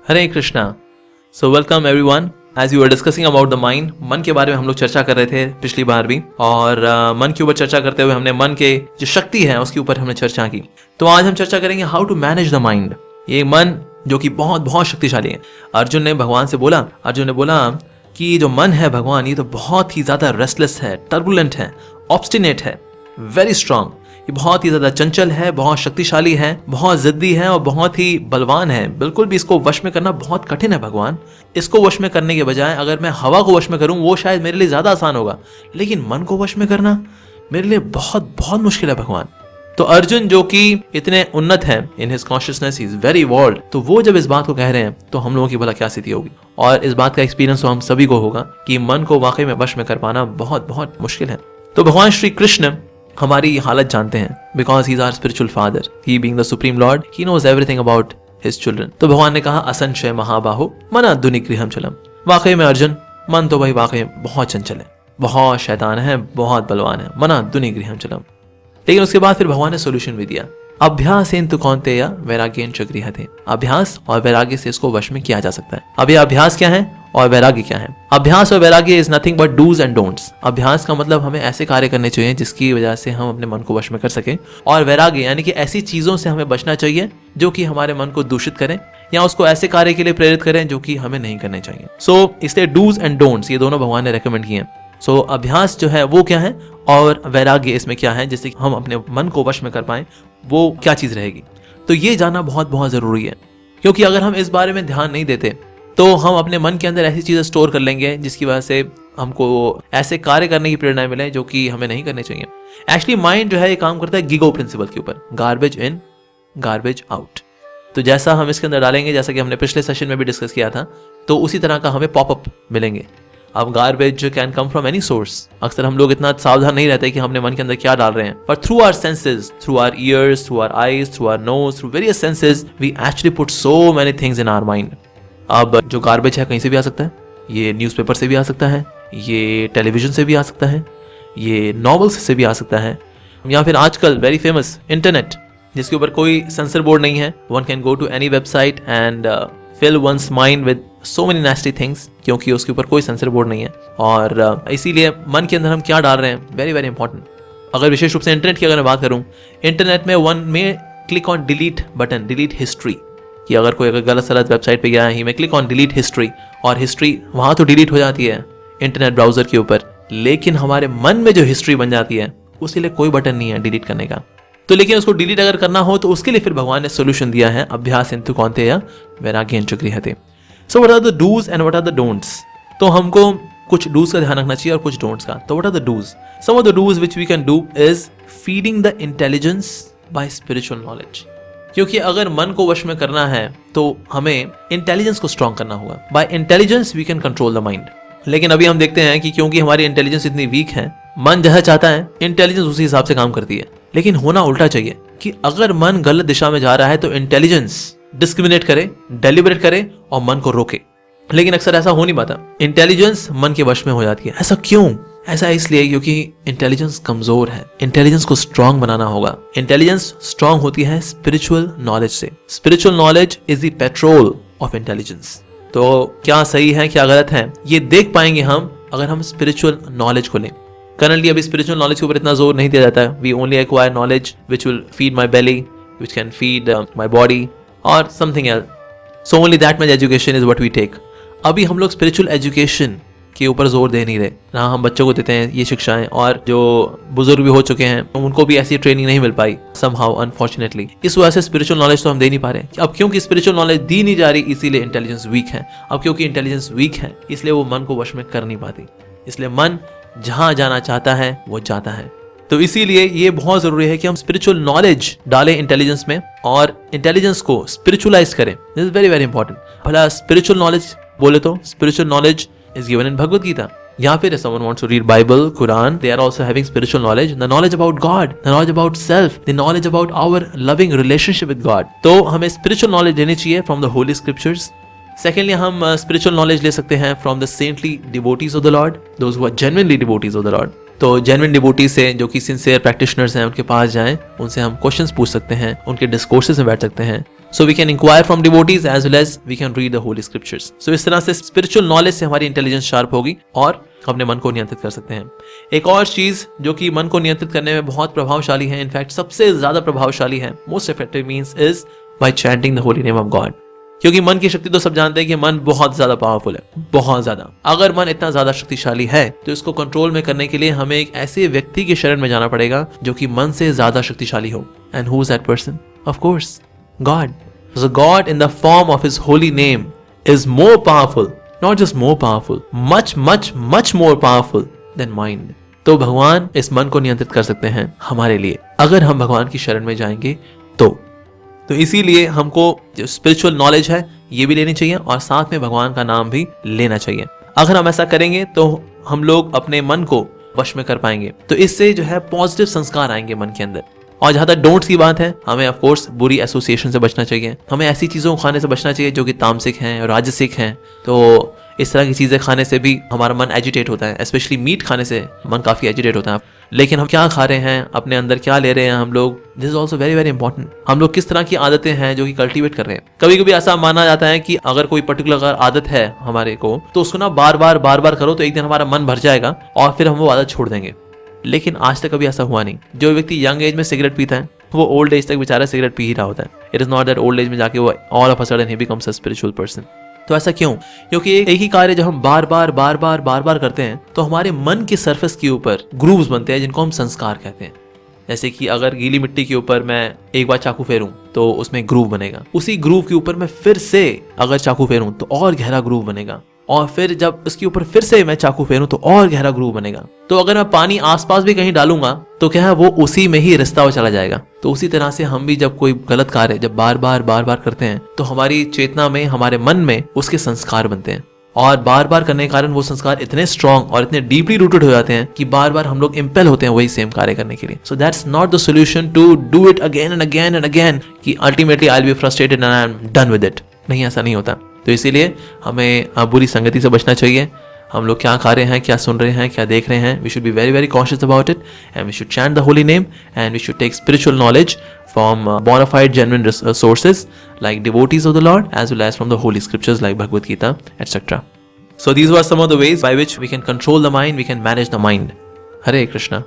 Hare Krishna. So welcome everyone. As you are discussing about the mind, मन के बारे में हम लोग चर्चा कर रहे थे पिछली बार भी, और मन के ऊपर चर्चा करते हुए हमने मन के जो शक्ति है उसके ऊपर हमने चर्चा की। तो आज हम चर्चा करेंगे how to manage the mind. ये मन जो कि बहुत बहुत शक्तिशाली है। अर्जुन ने भगवान से बोला, अर्जुन ने बोला कि जो मन है भगवान, ये तो बहुत ही ज्यादा रेस्टलेस है, टर्बुलेंट है, ऑब्स्टिनेट है, वेरी स्ट्रांग। ये बहुत ही ज्यादा चंचल है, बहुत शक्तिशाली है, बहुत जिद्दी है और बहुत ही बलवान है। बिल्कुल भी इसको वश में करना बहुत कठिन है भगवान। इसको वश में करने के बजाय अगर मैं हवा को वश में करूं वो शायद मेरे लिए ज्यादा आसान होगा, लेकिन मन को वश में करना मेरे लिए बहुत बहुत मुश्किल है भगवान। तो अर्जुन जो कि इतने उन्नत है in his consciousness, he is very evolved, तो वो जब इस बात को कह रहे हैं तो हम लोगों की भला क्या स्थिति होगी। और इस बात का एक्सपीरियंस तो हम सभी को होगा कि मन को वाकई में वश में कर पाना बहुत बहुत मुश्किल है। तो भगवान श्री कृष्ण हमारी हालत जानते हैं, because he is our spiritual father, he being the supreme lord, he knows everything about his children. तो भगवान ने कहा असंशय महाबाहो मन दुनिगृहम चलम। वाकई में अर्जुन, मन तो भाई वाकई बहुत चंचल है, बहुत शैतान है, बहुत बलवान है, मना दुनिगृहम चलम। लेकिन उसके बाद फिर भगवान ने सोल्यूशन भी दिया। अभ्यासेन तु कौन्तेय वैराग्येन च गृह्यते। अभ्यास और वैराग्य से इसको वश में किया जा सकता है। अब ये अभ्यास क्या है और वैराग्य क्या है? अभ्यास और वैराग्य is nothing but dos and don'ts. अभ्यास का मतलब हमें ऐसे कार्य करने चाहिए जिसकी वजह से हम अपने मन को वश में कर सकें, और वैराग्य यानी कि ऐसी चीजों से हमें बचना चाहिए जो कि हमारे मन को दूषित करें या उसको ऐसे कार्य के लिए प्रेरित करें जो कि हमें नहीं करने चाहिए। सो इसलिए डूज एंड डोंट्स ये दोनों भगवान ने रेकमेंड किए हैं। सो अभ्यास जो है वो क्या है और वैराग्य इसमें क्या है, जिससे हम अपने मन को वश में कर पाए, वो क्या चीज रहेगी। तो ये जानना बहुत बहुत जरूरी है, क्योंकि अगर हम इस बारे में ध्यान नहीं देते तो हम अपने मन के अंदर ऐसी चीजें स्टोर कर लेंगे जिसकी वजह से हमको ऐसे कार्य करने की प्रेरणा मिले जो कि हमें नहीं करने चाहिए। एक्चुअली माइंड जो है ये काम करता है गिगो प्रिंसिपल के ऊपर, गार्बेज इन गार्बेज आउट। तो जैसा हम इसके अंदर डालेंगे, जैसा कि हमने पिछले सेशन में भी डिस्कस किया था, तो उसी तरह का हमें पॉपअप मिलेंगे। अब garbage can come from any source. अक्सर हम लोग इतना सावधान नहीं रहते कि हमने मन के अंदर क्या डाल रहे हैं, पर through our senses, through our ears, through our eyes, through our nose, through various senses, we actually put so many things in our mind. अब जो गार्बेज है कहीं से भी आ सकता है, ये न्यूज़पेपर से भी आ सकता है, ये टेलीविजन से भी आ सकता है, ये नॉवेल्स से भी आ सकता है, या फिर आजकल वेरी फेमस इंटरनेट जिसके ऊपर कोई सेंसर बोर्ड नहीं है। One can go to any website and fill one's mind with so many nasty things, क्योंकि उसके ऊपर कोई सेंसर बोर्ड नहीं है। और इसीलिए मन के अंदर हम क्या डाल रहे हैं, वेरी वेरी इंपॉर्टेंट। अगर विशेष रूप से इंटरनेट की अगर मैं बात करूं, इंटरनेट में वन में click on delete button, delete history, कि अगर कोई गलत सलत वेबसाइट पे गया है, ही में क्लिक ऑन डिलीट हिस्ट्री, और हिस्ट्री वहां तो डिलीट हो जाती है इंटरनेट ब्राउजर के ऊपर, लेकिन हमारे मन में जो हिस्ट्री बन जाती है उसके लिए कोई बटन नहीं है डिलीट करने का। तो लेकिन उसको डिलीट अगर करना हो तो उसके लिए फिर भगवान ने सोल्यूशन दिया है, अभ्यास इंतु कौन्तेय वैराग्येन च गृह्यते। So what are the dos and what are the don'ts. तो हमको कुछ डूज का ध्यान रखना चाहिए और कुछ डोंट्स का। तो what are the dos? Some of the dos which we can do is feeding the intelligence by spiritual knowledge. क्योंकि अगर मन को वश में करना है तो हमें इंटेलिजेंस को स्ट्रॉन्ग करना होगा। By intelligence we can control the mind. लेकिन अभी हम देखते हैं कि क्योंकि हमारी इंटेलिजेंस इतनी वीक है, मन जैसा चाहता है इंटेलिजेंस उसी हिसाब से काम करती है। लेकिन होना उल्टा चाहिए कि अगर मन गलत दिशा में जा रहा है तो इंटेलिजेंस डिस्क्रिमिनेट करे, डेलिब्रेट करे और मन को रोके। लेकिन अक्सर ऐसा हो नहीं पाता, इंटेलिजेंस मन के वश में हो जाती है। ऐसा क्यों? ऐसा इसलिए क्योंकि इंटेलिजेंस कमजोर है। इंटेलिजेंस को स्ट्रांग बनाना होगा। इंटेलिजेंस स्ट्रांग होती है स्पिरिचुअल नॉलेज से। Spiritual knowledge is the petrol of intelligence. तो क्या सही है क्या गलत है ये देख पाएंगे हम अगर हम स्पिरिचुअल नॉलेज को लें। करंटली अभी स्पिरिचुअल नॉलेज के ऊपर इतना जोर नहीं दिया जाता है। We only acquire knowledge which will feed my belly, which can feed my body और something else. So only that much education is what we take. अभी हम लोग स्पिरिचुअल एजुकेशन के ऊपर जोर दे नहीं रहे ना। हम बच्चों को देते हैं ये शिक्षाएं, और जो बुजुर्ग भी हो चुके हैं उनको भी ऐसी ट्रेनिंग नहीं मिल पाई समहाउ अनफॉर्चुनेटली। इस वजह से स्पिरिचुअल नॉलेज तो हम दे नहीं पा रहे। अब क्योंकि स्पिरिचुअल नॉलेज दी नहीं जा रही इसीलिए इंटेलिजेंस वीक है। अब क्योंकि इंटेलिजेंस वीक है इसलिए वो मन को वश में कर नहीं पाती। इसलिए मन जहां जाना चाहता है वो जाता है। तो इसीलिए ये बहुत जरूरी है कि हम स्पिरिचुअल नॉलेज डालें इंटेलिजेंस में और इंटेलिजेंस को स्पिरिचुअलाइज करें। This is very very important. भला स्पिरिचुअल नॉलेज बोले तो spiritual knowledge is given in Bhagavad Gita. या फिर if someone wants to read Bible, Quran, they are also having spiritual knowledge, the knowledge about God, the knowledge about self, the knowledge about our loving relationship with God. तो हमें spiritual knowledge लेनी चाहिए from the holy scriptures. Secondly, हम spiritual knowledge ले सकते हैं from the saintly devotees of the Lord, those who are genuinely devotees of the Lord. तो genuine devotees से जो कि sincere practitioners हैं उनके पास जाएं, उनसे हम questions पूछ सकते हैं, उनके discourses में बैठ सकते हैं So we can inquire from devotees as well as we can read the holy scriptures. So इस तरह से spiritual knowledge से हमारी intelligence sharp होगी और अपने मन को नियंत्रित कर सकते हैं। एक और चीज जो कि मन को नियंत्रित करने में बहुत प्रभावशाली है, इनफैक्ट सबसे ज्यादा प्रभावशाली है, most effective means is by chanting the holy name of God. क्योंकि मन की शक्ति तो सब जानते हैं कि मन बहुत ज्यादा पावरफुल है, बहुत ज्यादा। अगर मन इतना ज्यादा शक्तिशाली है तो इसको कंट्रोल में करने के लिए हमें एक ऐसे व्यक्ति की शरण में जाना पड़ेगा जो कि मन से ज्यादा शक्तिशाली हो। And who is that person? Of course God. So God in the form of his holy name is more powerful, not just more powerful, much more powerful than mind. तो भगवान इस मन को नियंत्रित कर सकते हैं हमारे लिए अगर हम भगवान की शरण में जाएंगे तो इसीलिए हमको जो स्पिरिचुअल नॉलेज है ये भी लेनी चाहिए और साथ में भगवान का नाम भी लेना चाहिए। अगर हम ऐसा करेंगे तो हम लोग अपने मन को वश में कर पाएंगे, तो इससे जो है पॉजिटिव संस्कार आएंगे मन के अंदर। और जहां तक डोंट्स की बात है, हमें ऑफ कोर्स बुरी एसोसिएशन से बचना चाहिए, हमें ऐसी चीज़ों को खाने से बचना चाहिए जो कि तामसिक हैं और राजसिक हैं। तो इस तरह की चीज़ें खाने से भी हमारा मन एजिटेट होता है, स्पेशली मीट खाने से मन काफ़ी एजिटेट होता है। लेकिन हम क्या खा रहे हैं, अपने अंदर क्या ले रहे हैं हम लोग, this is also very very important. हम लोग किस तरह की आदतें हैं जो कि कल्टीवेट कर रहे हैं। कभी कभी ऐसा माना जाता है कि अगर कोई पर्टिकुलर आदत है हमारे को, तो उसको ना बार बार करो तो एक दिन हमारा मन भर जाएगा और फिर हम वो आदत छोड़ देंगे। लेकिन आज तक कभी ऐसा हुआ नहीं। जो व्यक्ति यंग एज में सिगरेट पीता है वो ओल्ड एज तक बेचारा सिगरेट पी ही रहा होता है। It is not that old age में जाके वो all of a sudden he becomes a spiritual person. तो ऐसा क्यों? क्योंकि एक ही कार्य जब हम बार बार करते हैं तो हमारे मन के सरफेस के ऊपर ग्रूव्स बनते हैं जिनको हम संस्कार कहते हैं। जैसे कि अगर गीली मिट्टी के ऊपर मैं एक बार चाकू फेरूं तो उसमें ग्रूव बनेगा, उसी ग्रूव के ऊपर मैं फिर से अगर चाकू फेरूं तो और गहरा ग्रूव बनेगा, और फिर जब उसके ऊपर फिर से मैं चाकू फेरूं तो और गहरा ग्रूव बनेगा। तो अगर मैं पानी आसपास भी कहीं डालूंगा तो क्या है, वो उसी में ही रिश्ता हो चला जाएगा। तो उसी तरह से हम भी जब कोई गलत कार्य जब बार बार करते हैं तो हमारी चेतना में, हमारे मन में उसके संस्कार बनते हैं और बार बार करने के कारण वो संस्कार इतने स्ट्रॉन्ग और इतने डीपली रूटेड हो जाते हैं कि बार बार हम लोग इम्पेल होते हैं वही सेम कार्य करने के लिए। So that's not the solution to do it again and again कि ultimately I will be frustrated and I am done with it. नहीं, ऐसा नहीं होता। तो इसीलिए हमें बुरी संगति से बचना चाहिए। हम लोग क्या खा रहे हैं, क्या सुन रहे हैं, क्या देख रहे हैं, we should be very very cautious about it and we should chant the holy name and we should take spiritual knowledge from bona fide genuine sources like devotees of the Lord as well as from the holy scriptures like Bhagavad Gita, etc. So these were some of the ways by which we can control the mind, we can manage the mind. Hare Krishna.